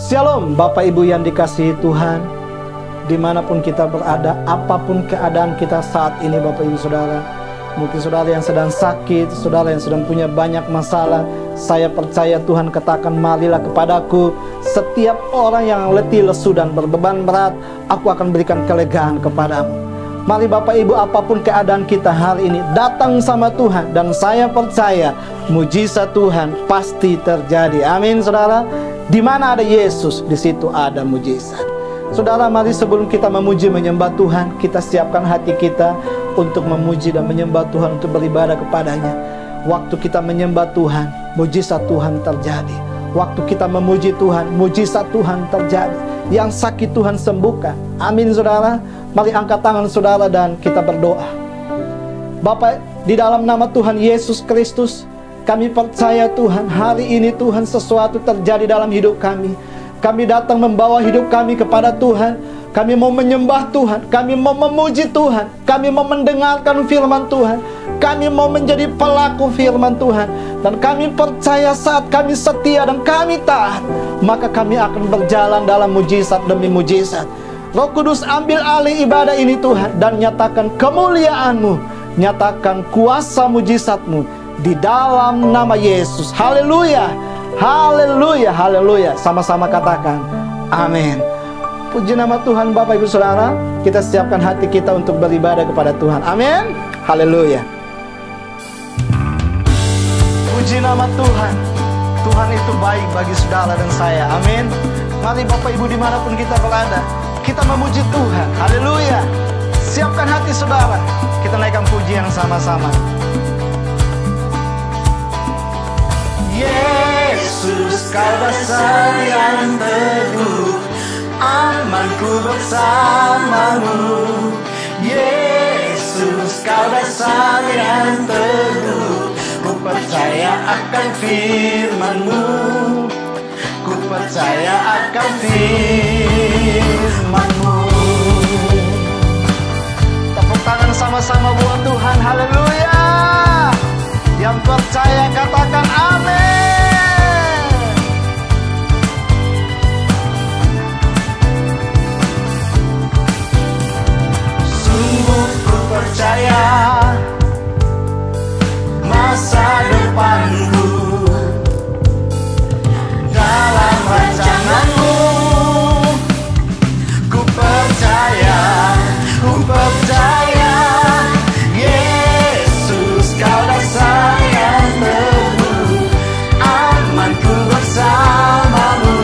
Shalom Bapak Ibu yang dikasihi Tuhan, dimanapun kita berada, apapun keadaan kita saat ini Bapak Ibu Saudara. Mungkin saudara yang sedang sakit, saudara yang sedang punya banyak masalah, saya percaya Tuhan katakan, marilah kepadaku setiap orang yang letih, lesu dan berbeban berat, aku akan berikan kelegaan kepadamu. Mari Bapak Ibu, apapun keadaan kita hari ini, datang sama Tuhan, dan saya percaya mujizat Tuhan pasti terjadi. Amin saudara. Di mana ada Yesus, di situ ada mujizat. Saudara, mari sebelum kita memuji menyembah Tuhan, kita siapkan hati kita untuk memuji dan menyembah Tuhan, untuk beribadah kepadanya. Waktu kita menyembah Tuhan, mujizat Tuhan terjadi. Waktu kita memuji Tuhan, mujizat Tuhan terjadi. Yang sakit Tuhan sembuhkan. Amin saudara. Mari angkat tangan saudara dan kita berdoa. Bapak, di dalam nama Tuhan Yesus Kristus, kami percaya Tuhan, hari ini Tuhan sesuatu terjadi dalam hidup kami. Kami datang membawa hidup kami kepada Tuhan. Kami mau menyembah Tuhan, kami mau memuji Tuhan, kami mau mendengarkan firman Tuhan, kami mau menjadi pelaku firman Tuhan. Dan kami percaya saat kami setia dan kami taat, maka kami akan berjalan dalam mujizat demi mujizat. Roh Kudus, ambil alih ibadah ini Tuhan, dan nyatakan kemuliaan-Mu, nyatakan kuasa mujizat-Mu di dalam nama Yesus. Haleluya, haleluya, haleluya. Sama-sama katakan amin. Puji nama Tuhan. Bapak Ibu Saudara, kita siapkan hati kita untuk beribadah kepada Tuhan. Amin. Haleluya. Puji nama Tuhan. Tuhan itu baik bagi saudara dan saya. Amin. Mari Bapak Ibu dimanapun kita berada, kita memuji Tuhan. Haleluya. Siapkan hati saudara, kita naikkan pujian sama-sama. Yesus, Kau dasar yang teguh, amanku bersamamu. Yesus, Kau dasar yang teguh, ku percaya akan firman-Mu, ku percaya akan firman-Mu. Tepuk tangan sama-sama buat Tuhan. Haleluya. Yang percaya katakan amin. Sungguh ku percaya masa depanku dalam rancangan-Mu. Ku percaya, ku percaya, Yesus, Kau dasar yang teguh, amanku bersamamu.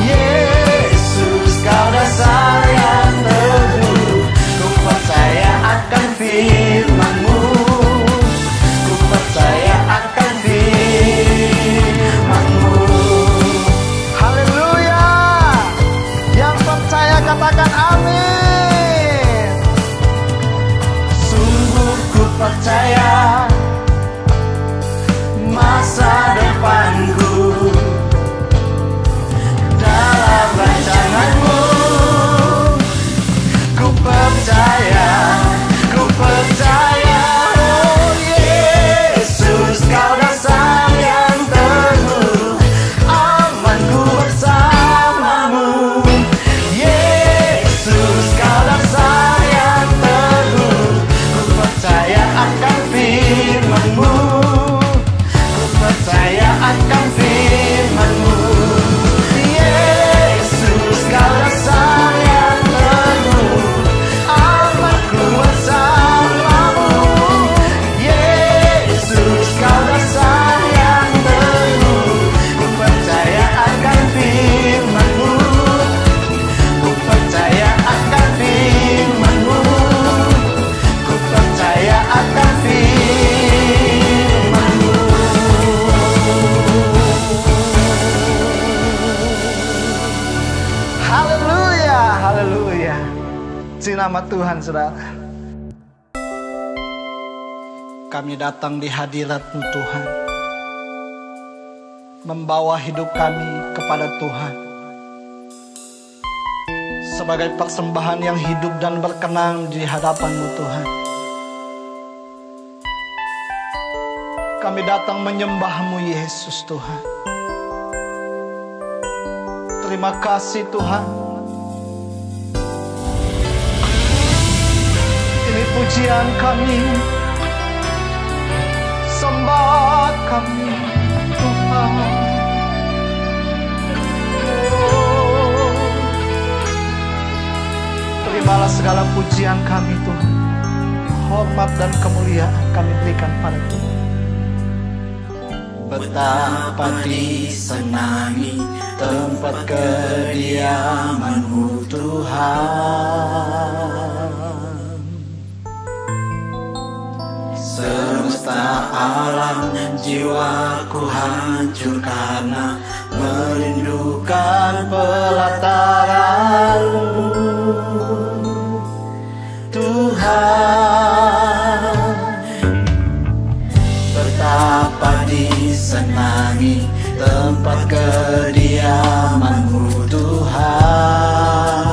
Yesus, Kau dasar yang teguh, ku percaya akan firman-Mu, ku percaya akan firman-Mu. Haleluya. Yang percaya katakan amin. Sungguh ku percaya masa depanku dalam rancangan-Mu. Ku percaya, ku percaya, oh Yesus, Kau dasar yang teguh, amanku bersamamu. Yesus, Kau dasar yang teguh, ku percaya akan firman-Mu, ku percaya akan firman-Mu. Yesus, Kau dasar yang teguh, amanku bersamamu. Yesus, Kau dasar yang teguh, ku percaya akan firman-Mu, ku percaya akan firman-Mu, ku percaya akan firman-Mu. Haleluya, haleluya. Puji nama Tuhan saudara. Kami datang di hadirat-Mu Tuhan, membawa hidup kami kepada Tuhan sebagai persembahan yang hidup dan berkenan di hadapan-Mu Tuhan. Kami datang menyembah-Mu Yesus Tuhan. Terima kasih Tuhan. Ini pujian kami, sembah kami Tuhan. Terimalah segala pujian kami Tuhan. Hormat dan kemuliaan kami berikan pada Tuhan. Betapa disenangi tempat kediaman-Mu Tuhan. Semesta alam jiwaku hancur karena merindukan pelataran-Mu Tuhan. Betapa disenangi tempat kediaman-Mu Tuhan.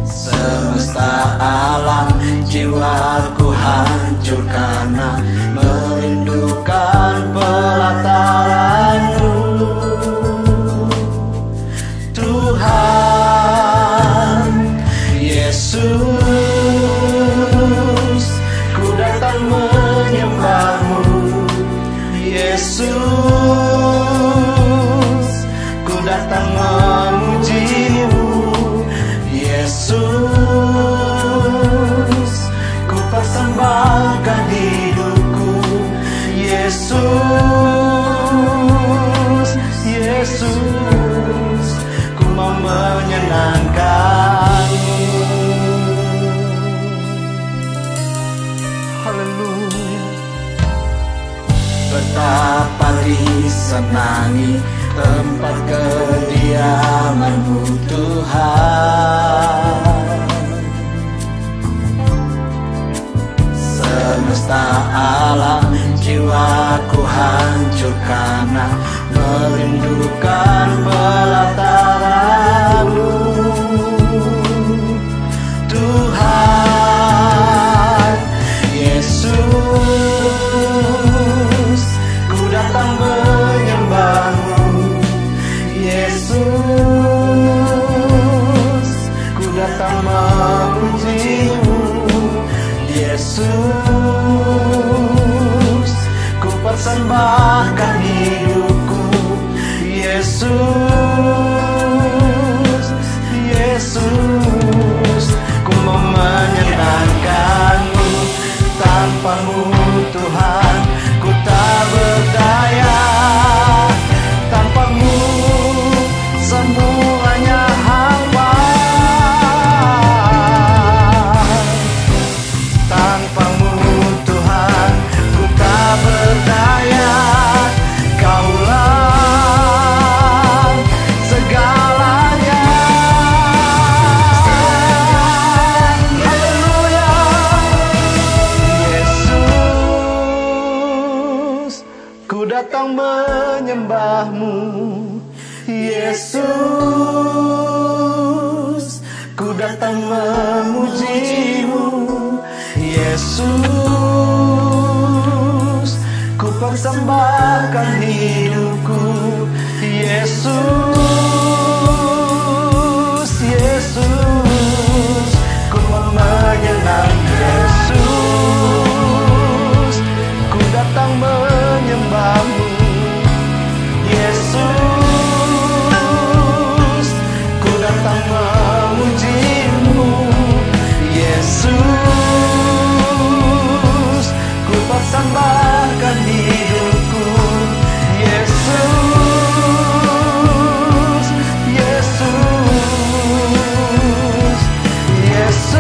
Semesta alam jiwaku hancur karena merindukan pelataran-Mu Tuhan. Yesus, ku datang menyembah-Mu. Yesus, ku datang memuji-Mu. Yesus, ku persembahkan hidupku. Yesus, Yesus, ku mau menyenangkan-Mu. Haleluya. Betapa disenangi tempat kediaman-Mu Tuhan. Semesta alam jiwaku hancur karena merindukan pelataran-Mu Tuhan. Yesus, ku datang menyembah-Mu. Yesus, ku datang memuji-Mu. Yesus, ku persembahkan hidupku. Yesus, Yesus, ku mau menyenangkan-Mu. Tanpa-Mu Tuhan, ku tak berdaya. Tanpa-Mu semuanya hampa. Tanpa-Mu Tuhan, ku tak berdaya. Kaulah segalanya. Haleluya. Yesus, ku datang menyembah-Mu. Yesus, ku datang memuji-Mu. Yesus, ku persembahkan hidupku. Yesus, Yesus, ku mau menyenangkan. Yesus, ku datang menyembah-Mu. Yesus, ku datang memuji-Mu. Yesus, ku persembahkan hidupku. Yesus, Yesus, Yesus.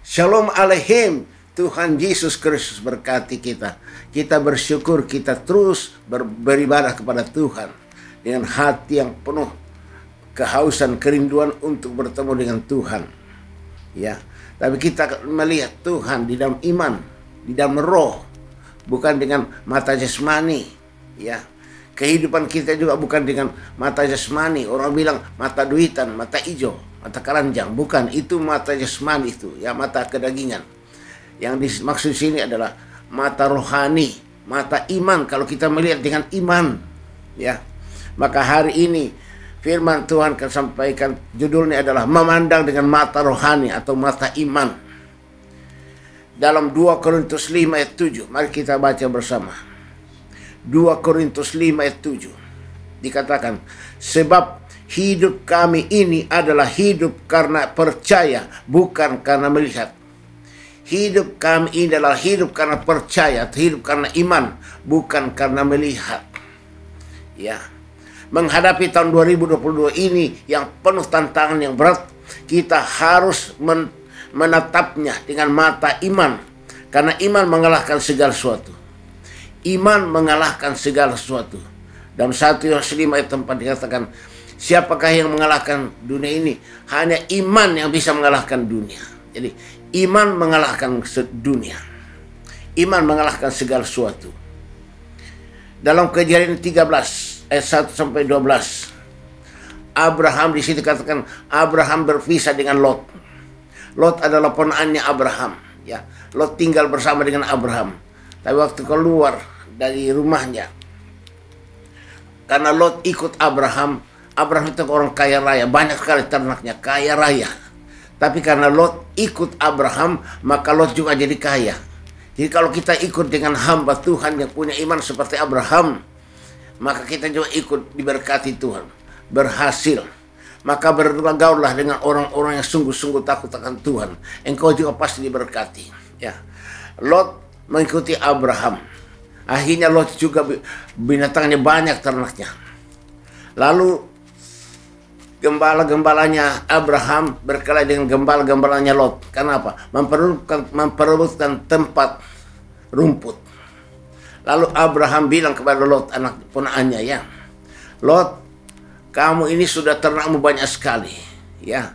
Shalom Aleichem. Tuhan Yesus Kristus berkati kita. Kita bersyukur, kita terus beribadah kepada Tuhan dengan hati yang penuh kehausan, kerinduan untuk bertemu dengan Tuhan. Ya, tapi kita melihat Tuhan di dalam iman, di dalam roh, bukan dengan mata jasmani. Ya, kehidupan kita juga bukan dengan mata jasmani. Orang bilang mata duitan, mata hijau, mata keranjang. Bukan, itu mata jasmani itu, ya, mata kedagingan. Yang dimaksud sini adalah mata rohani, mata iman. Kalau kita melihat dengan iman, ya, maka hari ini firman Tuhan akan sampaikan, judulnya adalah memandang dengan mata rohani atau mata iman. Dalam 2 Korintus 5 ayat 7, mari kita baca bersama. 2 Korintus 5 ayat 7 dikatakan, sebab hidup kami ini adalah hidup karena percaya, bukan karena melihat. Hidup kami ini adalah hidup karena percaya, hidup karena iman, bukan karena melihat. Ya, menghadapi tahun 2022 ini yang penuh tantangan yang berat, kita harus menatapnya dengan mata iman, karena iman mengalahkan segala sesuatu. Iman mengalahkan segala sesuatu. Dalam 1 Yohanes 5 ayat 4 dikatakan, siapakah yang mengalahkan dunia ini? Hanya iman yang bisa mengalahkan dunia. Jadi iman mengalahkan dunia. Iman mengalahkan segala sesuatu. Dalam Kejadian 13 ayat 1 sampai 12, Abraham di situ katakan Abraham berpisah dengan Lot. Lot adalah ponakannya Abraham, ya. Lot tinggal bersama dengan Abraham. Tapi waktu keluar dari rumahnya, karena Lot ikut Abraham, Abraham itu orang kaya raya, banyak sekali ternaknya, kaya raya. Tapi karena Lot ikut Abraham, maka Lot juga jadi kaya. Jadi kalau kita ikut dengan hamba Tuhan yang punya iman seperti Abraham, maka kita juga ikut diberkati Tuhan, berhasil. Maka bergaullah dengan orang-orang yang sungguh-sungguh takut akan Tuhan. Engkau juga pasti diberkati. Ya, Lot mengikuti Abraham. Akhirnya Lot juga binatangnya banyak, ternaknya. Lalu gembala-gembalanya Abraham berkelahi dengan gembala-gembalanya Lot. Kenapa? Memperebutkan tempat rumput. Lalu Abraham bilang kepada Lot, anak ponakannya, ya, Lot, kamu ini sudah ternakmu banyak sekali, ya.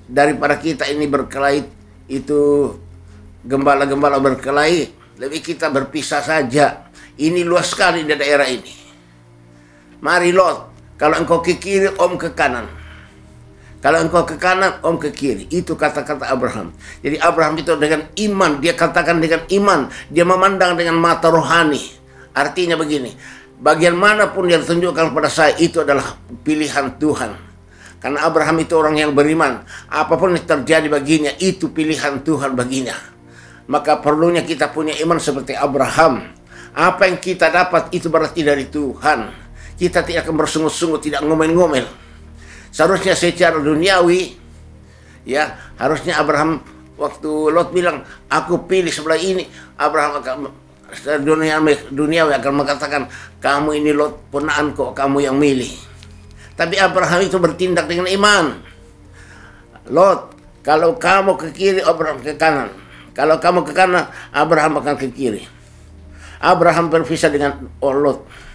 Daripada kita ini berkelahi, itu gembala-gembala berkelahi, lebih kita berpisah saja. Ini luas sekali di daerah ini. Mari Lot, kalau engkau ke kiri, om ke kanan. Kalau engkau ke kanan, om ke kiri. Itu kata-kata Abraham. Jadi Abraham itu dengan iman. Dia katakan dengan iman. Dia memandang dengan mata rohani. Artinya begini. Bagian manapun yang ditunjukkan pada saya, itu adalah pilihan Tuhan. Karena Abraham itu orang yang beriman. Apapun yang terjadi baginya, itu pilihan Tuhan baginya. Maka perlunya kita punya iman seperti Abraham. Apa yang kita dapat, itu berarti dari Tuhan. Kita tidak akan bersungut-sungut, tidak ngomel-ngomel. Seharusnya secara duniawi, ya, harusnya Abraham waktu Lot bilang, aku pilih sebelah ini, Abraham akan duniawi akan mengatakan, kamu ini Lot, ponakan kok, kamu yang milih. Tapi Abraham itu bertindak dengan iman. Lot, kalau kamu ke kiri, Abraham ke kanan. Kalau kamu ke kanan, Abraham akan ke kiri. Abraham berpisah dengan Lot.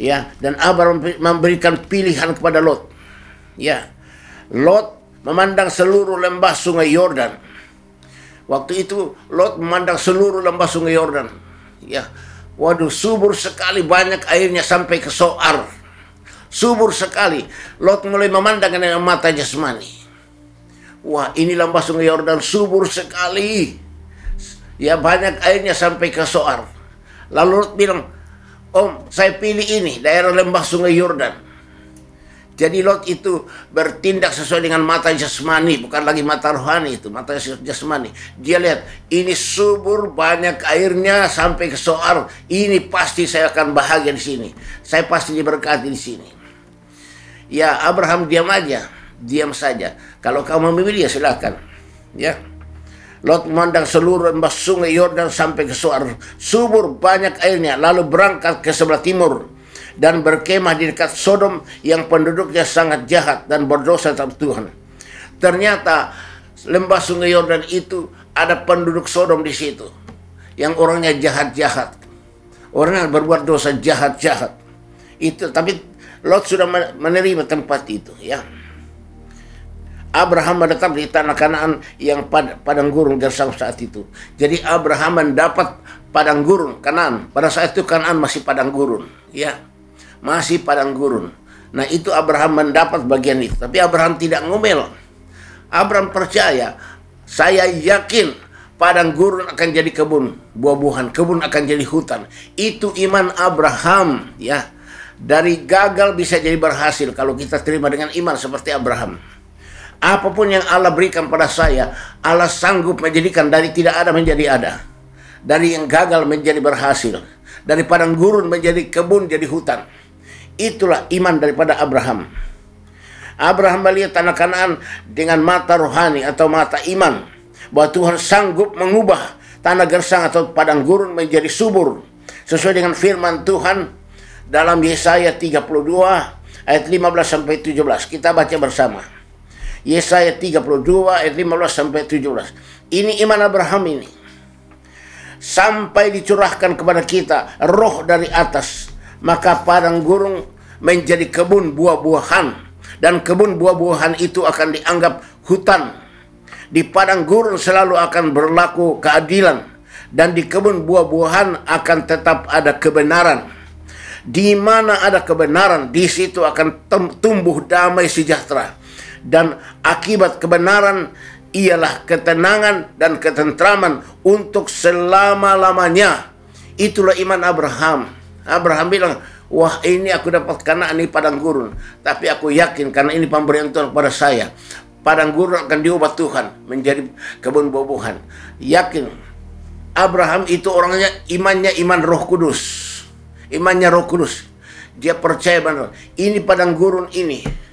Ya, dan Abraham memberikan pilihan kepada Lot. Ya, Lot memandang seluruh lembah sungai Yordan. Waktu itu Lot memandang seluruh lembah sungai Yordan. Ya, waduh, subur sekali, banyak airnya sampai ke Soar. Subur sekali. Lot mulai memandang dengan mata jasmani. Wah, ini lembah sungai Yordan subur sekali. Ya, banyak airnya sampai ke Soar. Lalu Lot bilang, om, saya pilih ini, daerah lembah sungai Yordan. Jadi Lot itu bertindak sesuai dengan mata jasmani, bukan lagi mata rohani itu, mata jasmani. Dia lihat, ini subur, banyak airnya sampai ke Soar. Ini pasti saya akan bahagia di sini. Saya pasti diberkati di sini. Ya, Abraham diam aja, diam saja. Kalau kamu memilih, ya silakan. Ya. Lot memandang seluruh lembah sungai Yordan sampai ke Soar. Subur, banyak airnya. Lalu berangkat ke sebelah timur dan berkemah di dekat Sodom yang penduduknya sangat jahat dan berdosa terhadap Tuhan. Ternyata lembah Sungai Yordan itu ada penduduk Sodom di situ, yang orangnya jahat-jahat, orang yang berbuat dosa jahat-jahat. Itu, tapi Lot sudah menerima tempat itu, ya. Abraham menetap di tanah Kanaan yang padang gurun gersang saat itu. Jadi Abraham mendapat padang gurun Kanaan. Pada saat itu Kanaan masih padang gurun, ya, masih padang gurun. Nah, itu Abraham mendapat bagian itu. Tapi Abraham tidak ngomel. Abraham percaya, saya yakin padang gurun akan jadi kebun buah-buahan, kebun akan jadi hutan. Itu iman Abraham, ya. Dari gagal bisa jadi berhasil kalau kita terima dengan iman seperti Abraham. Apapun yang Allah berikan pada saya, Allah sanggup menjadikan dari tidak ada menjadi ada. Dari yang gagal menjadi berhasil. Dari padang gurun menjadi kebun, jadi hutan. Itulah iman daripada Abraham. Abraham melihat tanah Kanaan dengan mata rohani atau mata iman. Bahwa Tuhan sanggup mengubah tanah gersang atau padang gurun menjadi subur. Sesuai dengan firman Tuhan dalam Yesaya 32 ayat 15-17. Kita baca bersama. Yesaya 32 ayat 15-17. Ini iman Abraham ini. Sampai dicurahkan kepada kita roh dari atas, maka padang gurun menjadi kebun buah-buahan, dan kebun buah-buahan itu akan dianggap hutan. Di padang gurun selalu akan berlaku keadilan, dan di kebun buah-buahan akan tetap ada kebenaran. Di mana ada kebenaran, di situ akan tumbuh damai sejahtera. Dan akibat kebenaran ialah ketenangan dan ketentraman untuk selama-lamanya. Itulah iman Abraham. Abraham bilang, wah, ini aku dapat karena ini padang gurun. Tapi aku yakin karena ini pemberian Tuhan kepada saya. Padang gurun akan diubah Tuhan menjadi kebun buah-buahan. Yakin. Abraham itu orangnya imannya iman Roh Kudus. Imannya Roh Kudus. Dia percaya benar. Ini padang gurun ini.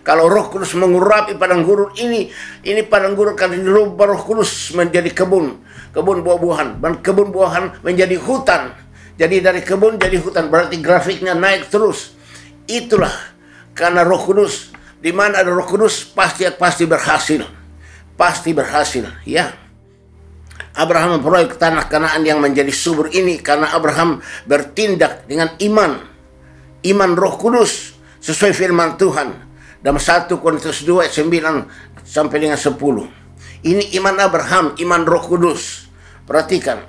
Kalau Roh Kudus mengurapi padang gurun ini padang gurun akan dirubah Roh Kudus menjadi kebun buah-buahan, dan kebun buahan menjadi hutan. Jadi dari kebun jadi hutan, berarti grafiknya naik terus. Itulah karena Roh Kudus. Di mana ada Roh Kudus pasti berhasil. Pasti berhasil, ya. Abraham memperoleh tanah Kanaan yang menjadi subur ini karena Abraham bertindak dengan iman Roh Kudus sesuai firman Tuhan. Dalam 1 Korintus 2 ayat 9 sampai dengan 10. Ini iman Abraham, iman Roh Kudus. Perhatikan.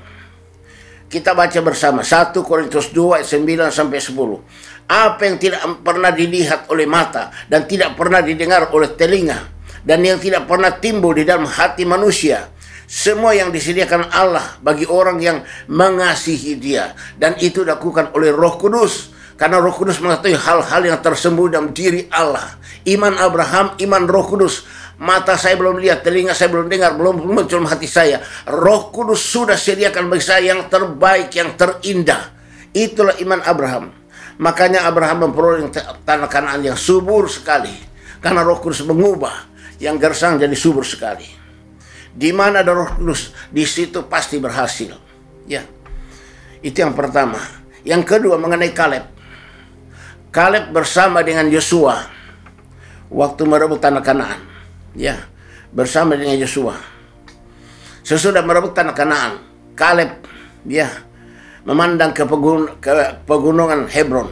Kita baca bersama 1 Korintus 2 ayat 9 sampai 10. Apa yang tidak pernah dilihat oleh mata dan tidak pernah didengar oleh telinga dan yang tidak pernah timbul di dalam hati manusia, semua yang disediakan Allah bagi orang yang mengasihi Dia, dan itu dilakukan oleh Roh Kudus. Karena Roh Kudus mengetahui hal-hal yang tersembunyi dalam diri Allah. Iman Abraham, iman Roh Kudus. Mata saya belum lihat, telinga saya belum dengar, belum muncul hati saya. Roh Kudus sudah sediakan bagi saya yang terbaik, yang terindah. Itulah iman Abraham. Makanya Abraham memperoleh tanah Kanaan yang subur sekali. Karena Roh Kudus mengubah yang gersang jadi subur sekali. Di mana ada Roh Kudus, di situ pasti berhasil. Ya, itu yang pertama. Yang kedua mengenai Kaleb. Kaleb bersama dengan Yosua waktu merebut tanah Kanaan, ya, bersama dengan Yosua. Sesudah merebut tanah Kanaan, Kaleb, ya, memandang ke pegunungan Hebron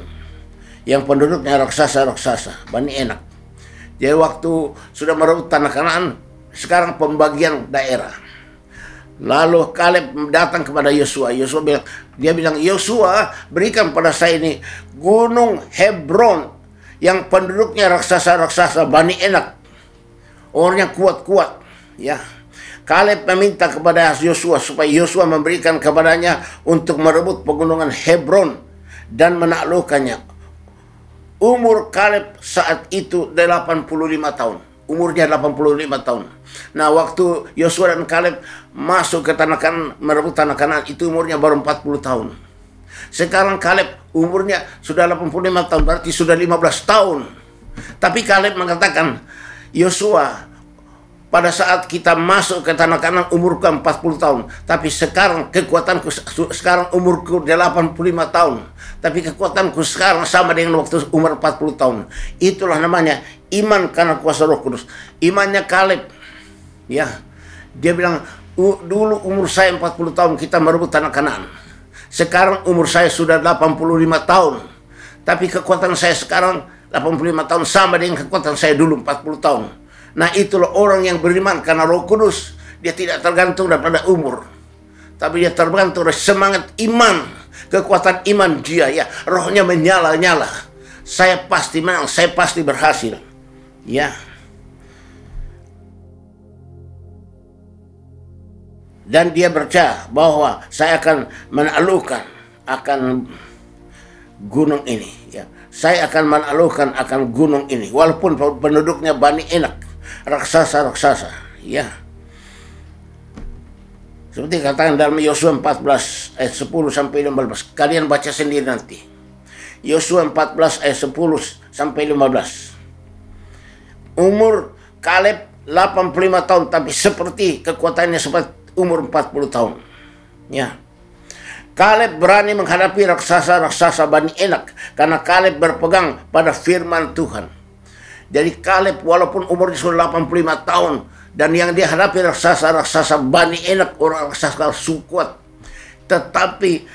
yang penduduknya raksasa-raksasa, Bani Enak. Jadi waktu sudah merebut tanah Kanaan, sekarang pembagian daerah. Lalu Kaleb datang kepada Yosua. Dia bilang, Yosua, berikan pada saya ini gunung Hebron yang penduduknya raksasa-raksasa Bani Enak. Orangnya kuat-kuat, ya. Kaleb meminta kepada Yosua supaya Yosua memberikan kepadanya untuk merebut pegunungan Hebron dan menaklukkannya. Umur Kaleb saat itu 85 tahun. Umurnya 85 tahun. Nah, waktu Yosua dan Kaleb masuk ke tanah Kanaan, merebut tanah Kanaan, itu umurnya baru 40 tahun. Sekarang Kaleb umurnya sudah 85 tahun, berarti sudah 15 tahun. Tapi Kaleb mengatakan, Yosua, pada saat kita masuk ke tanah Kanaan umurku 40 tahun, tapi sekarang kekuatanku, sekarang umurku 85 tahun, tapi kekuatanku sekarang sama dengan waktu umur 40 tahun. Itulah namanya iman karena kuasa Roh Kudus. Imannya Kaleb, Ya, dia bilang, dulu umur saya 40 tahun kita merebut tanah Kanaan. Sekarang umur saya sudah 85 tahun. Tapi kekuatan saya sekarang 85 tahun sama dengan kekuatan saya dulu 40 tahun. Nah, itulah orang yang beriman karena Roh Kudus. Dia tidak tergantung daripada umur, tapi dia tergantung dari semangat iman, kekuatan iman dia. Ya, rohnya menyala-nyala. Saya pasti menang, saya pasti berhasil. Ya. Dan dia percaya bahwa saya akan menaklukkan akan gunung ini. Ya, saya akan menaklukkan akan gunung ini, walaupun penduduknya Bani Enak, raksasa-raksasa. Ya, seperti katakan dalam Yosua 14 ayat 10 sampai 15. Kalian baca sendiri nanti. Yosua 14 ayat 10 sampai 15. Umur Kaleb 85 tahun, tapi seperti kekuatannya seperti umur 40 tahun. Ya. Kaleb berani menghadapi raksasa-raksasa Bani Enak karena Kaleb berpegang pada firman Tuhan. Jadi Kaleb walaupun umurnya sudah 85 tahun dan yang dia hadapi raksasa-raksasa Bani Enak, orang raksasa kuat, tetapi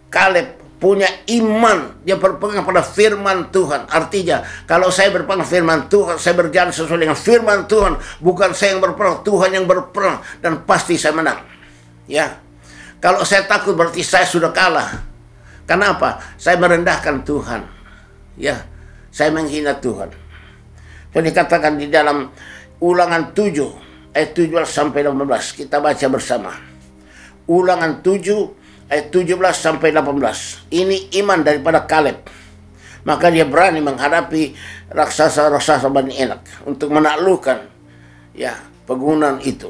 Kaleb punya iman, dia berpegang pada firman Tuhan. Artinya, kalau saya berpegang firman Tuhan, saya berjalan sesuai dengan firman Tuhan, bukan saya yang berperang, Tuhan yang berperang, dan pasti saya menang. Ya, kalau saya takut berarti saya sudah kalah. Kenapa? Saya merendahkan Tuhan. Ya, saya menghina Tuhan. Jadi dikatakan di dalam Ulangan 7 ayat 17 sampai 18, kita baca bersama. Ulangan 7 ayat 17 sampai 18. Ini iman daripada Kaleb. Maka dia berani menghadapi raksasa-raksasa Bani Enak untuk menaklukkan ya pegunungan itu.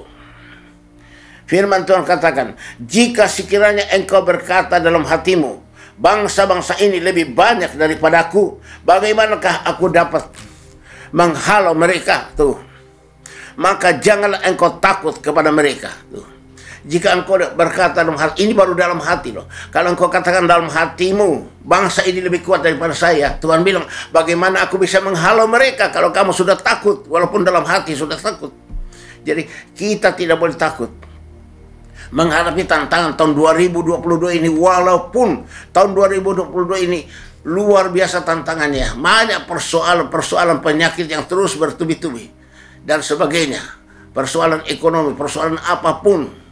Firman Tuhan katakan, jika sekiranya engkau berkata dalam hatimu, bangsa-bangsa ini lebih banyak daripadaku, bagaimanakah aku dapat menghalau mereka? Tuh. Maka janganlah engkau takut kepada mereka. Tuh. Jika engkau berkata dalam hati, ini baru dalam hati loh. Kalau engkau katakan dalam hatimu, bangsa ini lebih kuat daripada saya, Tuhan bilang, bagaimana aku bisa menghalau mereka kalau kamu sudah takut, walaupun dalam hati sudah takut. Jadi kita tidak boleh takut menghadapi tantangan tahun 2022 ini, walaupun tahun 2022 ini luar biasa tantangannya. Banyak persoalan penyakit yang terus bertubi-tubi dan sebagainya. Persoalan ekonomi, persoalan apapun.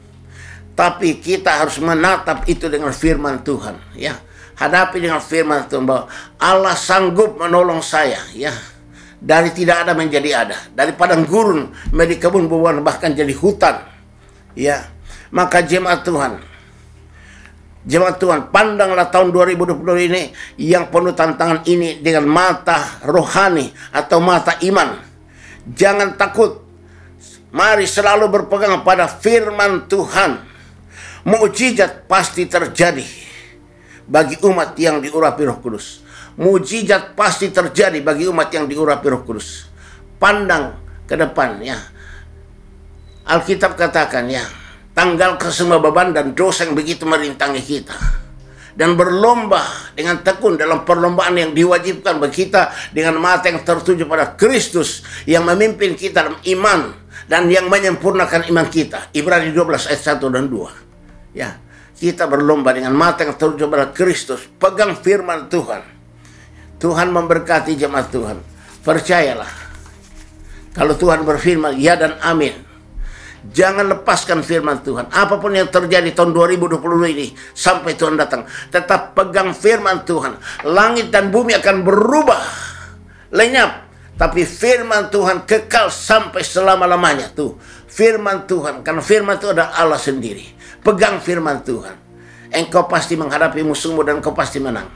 Tapi kita harus menatap itu dengan firman Tuhan, ya. Hadapi dengan firman Tuhan bahwa Allah sanggup menolong saya, ya. Dari tidak ada menjadi ada, dari padang gurun menjadi kebun buah, bahkan jadi hutan, ya. Maka jemaat Tuhan, pandanglah tahun 2020 ini yang penuh tantangan ini dengan mata rohani atau mata iman. Jangan takut. Mari selalu berpegang pada firman Tuhan. Mukjizat pasti terjadi bagi umat yang diurapi Roh Kudus. Mukjizat pasti terjadi bagi umat yang diurapi Roh Kudus. Pandang ke depan, ya. Alkitab katakan, ya, tanggalkan semua beban dan dosa yang begitu merintangi kita, dan berlomba dengan tekun dalam perlombaan yang diwajibkan bagi kita dengan mata yang tertuju pada Kristus yang memimpin kita dalam iman dan yang menyempurnakan iman kita. Ibrani 12 ayat 1 dan 2. Ya, kita berlomba dengan mata yang tertuju pada Kristus. Pegang firman Tuhan. Tuhan memberkati jemaat Tuhan. Percayalah, kalau Tuhan berfirman ya dan amin. Jangan lepaskan firman Tuhan. Apapun yang terjadi tahun 2020 ini sampai Tuhan datang, tetap pegang firman Tuhan. Langit dan bumi akan berubah, lenyap, tapi firman Tuhan kekal sampai selama-lamanya. Tuh, firman Tuhan, karena firman itu adalah Allah sendiri. Pegang firman Tuhan. Engkau pasti menghadapi musuhmu dan engkau pasti menang.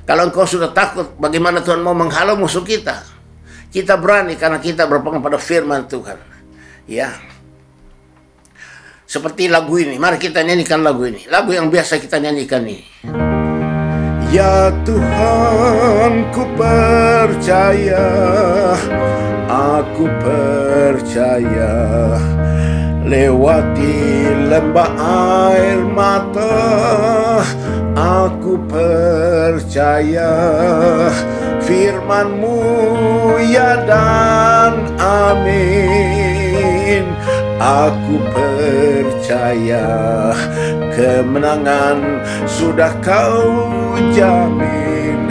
Kalau engkau sudah takut, bagaimana Tuhan mau menghalau musuh kita? Kita berani karena kita berpegang pada firman Tuhan. Ya. Seperti lagu ini, mari kita nyanyikan lagu ini. Lagu yang biasa kita nyanyikan ini. Ya Tuhan, ku percaya, aku percaya, lewati lembah air mata, aku percaya, firman-Mu ya dan amin. Aku percaya kemenangan sudah kau jamin.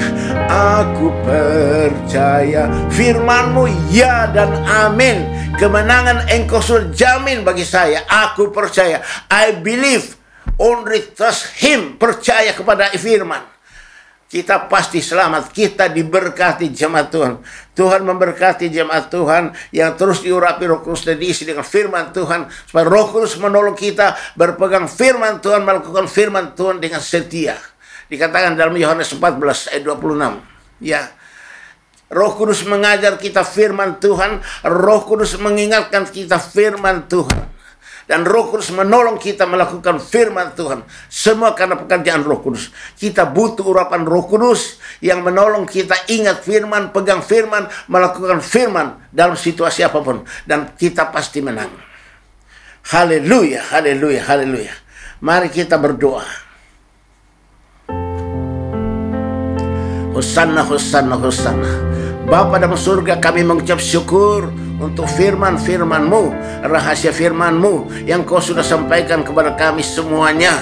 Aku percaya firman-Mu ya dan amin. Kemenangan Engkau sudah jamin bagi saya. Aku percaya. I believe. Only trust Him. Percaya kepada firman. Kita pasti selamat. Kita diberkati jemaat Tuhan. Tuhan memberkati jemaat Tuhan yang terus diurapi Roh Kudus dan diisi dengan firman Tuhan. Supaya Roh Kudus menolong kita berpegang firman Tuhan, melakukan firman Tuhan dengan setia. Dikatakan dalam Yohanes 14 ayat 26. Ya. Roh Kudus mengajar kita firman Tuhan. Roh Kudus mengingatkan kita firman Tuhan. Dan Roh Kudus menolong kita melakukan firman Tuhan. Semua karena pekerjaan Roh Kudus. Kita butuh urapan Roh Kudus yang menolong kita ingat firman, pegang firman, melakukan firman dalam situasi apapun. Dan kita pasti menang. Haleluya, haleluya, haleluya. Mari kita berdoa. Hosanna, hosanna, hosanna. Bapa dalam surga, kami mengucap syukur untuk firman-firman-Mu, rahasia firman-Mu yang Kau sudah sampaikan kepada kami semuanya,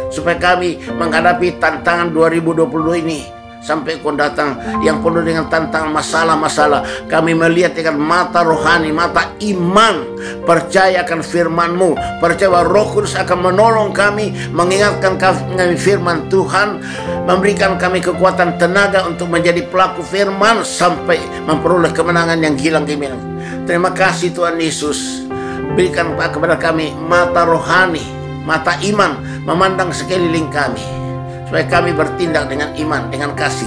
supaya kami menghadapi tantangan 2022 ini sampai Kau datang yang penuh dengan tantangan masalah-masalah. Kami melihat dengan mata rohani, mata iman, percaya akan firman-Mu, percaya bahwa Roh Kudus akan menolong kami, mengingatkan kami firman Tuhan, memberikan kami kekuatan tenaga untuk menjadi pelaku firman sampai memperoleh kemenangan yang hilang gemilang. Terima kasih Tuhan Yesus. Berikan kepada kami mata rohani, mata iman, memandang sekeliling kami, supaya kami bertindak dengan iman, dengan kasih.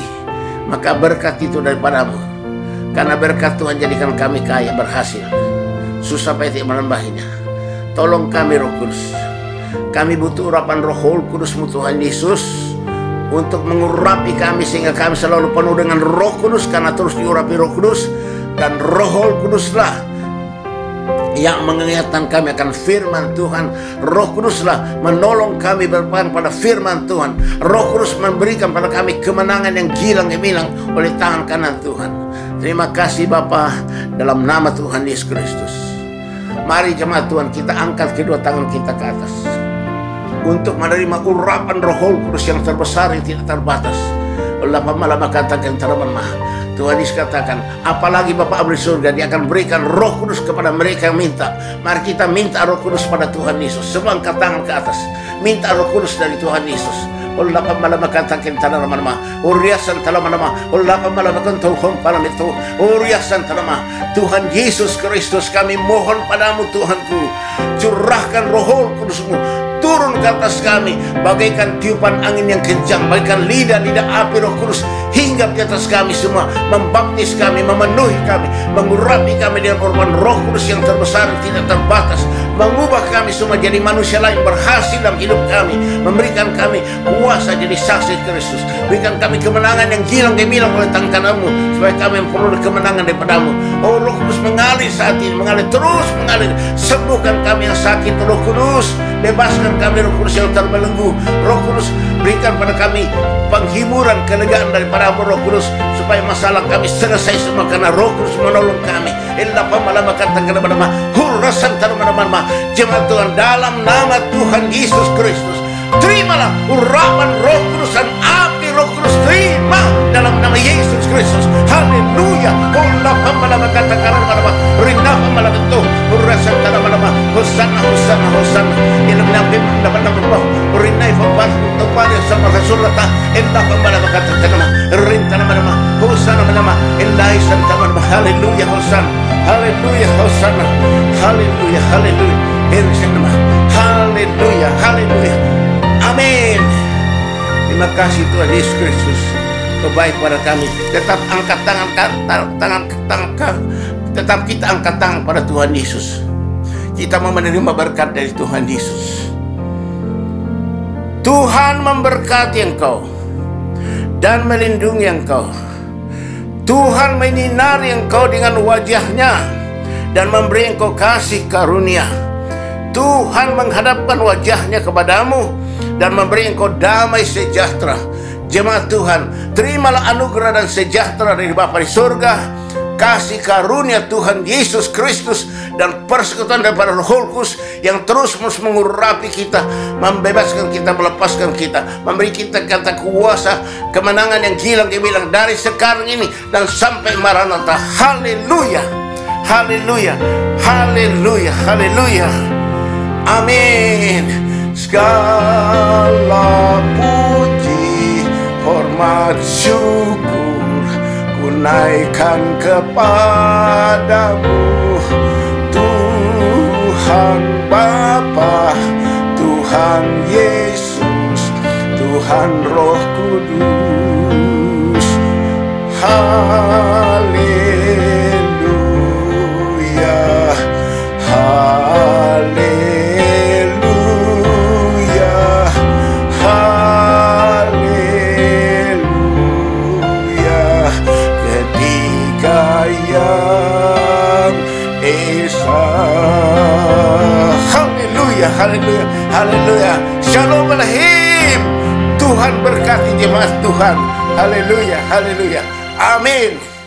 Maka berkat itu daripadamu. Karena berkat Tuhan jadikan kami kaya, berhasil. Susah payah tidak menambahinya. Tolong kami Roh Kudus. Kami butuh urapan Roh Kudus-Mu Tuhan Yesus, untuk mengurapi kami sehingga kami selalu penuh dengan Roh Kudus, karena terus diurapi Roh Kudus. Dan Roh Kuduslah yang mengingatkan kami akan firman Tuhan. Roh Kuduslah menolong kami berpegang pada firman Tuhan. Roh Kudus memberikan pada kami kemenangan yang gilang gemilang oleh tangan kanan Tuhan. Terima kasih Bapa, dalam nama Tuhan Yesus Kristus. Mari jemaat Tuhan, kita angkat kedua tangan kita ke atas untuk menerima urapan Roh Kudus yang terbesar yang tidak terbatas. Allah malam katakan terlemah. Tuhan Yesus katakan, apalagi Bapa abdi surga, Dia akan berikan Roh Kudus kepada mereka yang minta. Mari kita minta Roh Kudus pada Tuhan Yesus. Semua angkat tangan ke atas, minta Roh Kudus dari Tuhan Yesus. Allah malam katakan terlemah. Uriasan terlemah. Allah malam katakan palam itu. Uriasan terlemah. Tuhan Yesus Kristus, kami mohon padamu Tuhanku, curahkan Roh Kudus-Mu turun ke atas kami bagaikan tiupan angin yang kencang, bagaikan lidah-lidah api Roh Kudus hinggap di atas kami semua, membaptis kami, memenuhi kami, mengurapi kami dengan urapan Roh Kudus yang terbesar tidak terbatas, mengubah kami semua jadi manusia lain berhasil dalam hidup kami, memberikan kami kuasa jadi saksi Kristus, berikan kami kemenangan yang gilang gemilang oleh tangan kanan-Mu, supaya kami memperoleh kemenangan daripada-Mu. Oh Roh Kudus mengalir saat ini, mengalir terus mengalir, sembuhkan kami yang sakit Roh Kudus, bebaskan kami Roh Kudus yang terbelenggu. Roh Kudus berikan pada kami penghiburan, kelegaan daripada-Mu Roh Kudus, supaya masalah kami selesai semua karena Roh Kudus menolong kami. Jemaat Tuhan, dalam nama Tuhan Yesus Kristus, terimalah urapan Roh Kudus dan api Roh Kudus, terima dalam nama Yesus Kristus. Haleluya. Hosanna, Hosanna, Hosanna. Ilam nabi dapat nama Rinai Fabar Topari sama Rasulullah. Indah pembala kata nama Rintana nama Hosanna nama Ilahi Santa nama. Haleluya, Hosanna. Haleluya, Hosanna. Haleluya, haleluya. Nama. Haleluya, haleluya. Amin. Terima kasih Tuhan Yesus Kristus, kebaik pada kami. Tetap angkat tangan, tetap kita angkat tangan pada Tuhan Yesus. Kita mau menerima berkat dari Tuhan Yesus. Tuhan memberkati engkau dan melindungi engkau. Tuhan menyinari engkau dengan wajah-Nya dan memberi engkau kasih karunia. Tuhan menghadapkan wajah-Nya kepadamu dan memberi engkau damai sejahtera. Jemaat Tuhan, terimalah anugerah dan sejahtera dari Bapa di surga, kasih karunia Tuhan Yesus Kristus dan persekutuan daripada Roh Kudus yang terus-menerus mengurapi kita, membebaskan kita, melepaskan kita, memberi kita kata kuasa, kemenangan yang gilang-gemilang dari sekarang ini dan sampai Maranatha. Haleluya, haleluya, haleluya, haleluya. Amin. Segala puji, hormat, syukur ku naikkan kepadamu, Tuhan Bapa, Tuhan Yesus, Tuhan Roh Kudus. Haleluya, haleluya, haleluya. Ketiga yang esa. Haleluya, haleluya, haleluya. Shalom Alahim. Tuhan berkati jemaat Tuhan. Haleluya, haleluya. Amin.